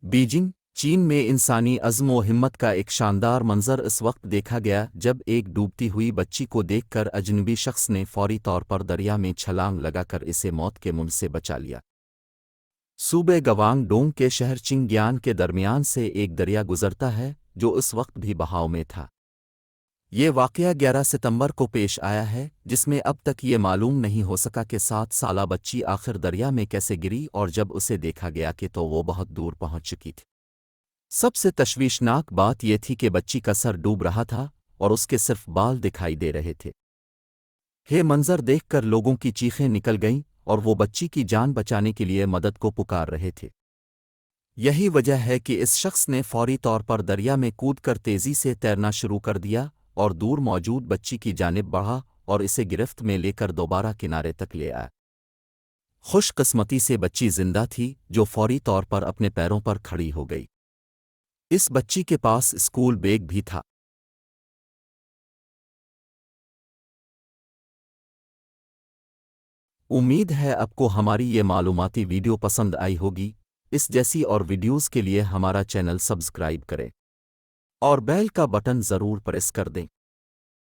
Beijing, چین میں انسانی عزم و ہمت کا ایک شاندار منظر اس وقت دیکھا گیا جب ایک ڈوبتی ہوئی بچی کو دیکھ کر اجنبی شخص نے فوری طور پر دریا میں چھلانگ لگا کر اسے موت کے منہ سے بچا لیا۔ صوبے گوانگ ڈونگ کے شہر چنگیان کے درمیان سے ایک دریا گزرتا ہے جو اس وقت بھی بہاؤ میں تھا۔ یہ واقعہ 11 ستمبر کو پیش آیا ہے، جس میں اب تک یہ معلوم نہیں ہو سکا کہ 7 سالہ بچی آخر دریا میں کیسے گری اور جب اسے دیکھا گیا کہ تو وہ بہت دور پہنچ چکی تھی۔ سب سے تشویشناک بات یہ تھی کہ بچی کا سر ڈوب رہا تھا اور اس کے صرف بال دکھائی دے رہے تھے۔ یہ منظر دیکھ کر لوگوں کی چیخیں نکل گئیں اور وہ بچی کی جان بچانے کے لیے مدد کو پکار رہے تھے۔ یہی وجہ ہے کہ اس شخص نے فوری طور پر دریا میں کود کر تیزی سے تیرنا شروع کر دیا اور دور موجود بچی کی جانب بڑھا اور اسے گرفت میں لے کر دوبارہ کنارے تک لے آیا۔ خوش قسمتی سے بچی زندہ تھی جو فوری طور پر اپنے پیروں پر کھڑی ہو گئی۔ اس بچی کے پاس اسکول بیگ بھی تھا۔ امید ہے آپ کو ہماری یہ معلوماتی ویڈیو پسند آئی ہوگی۔ اس جیسی اور ویڈیوز کے لیے ہمارا چینل سبسکرائب کریں اور بیل کا بٹن ضرور پریس کر دیں۔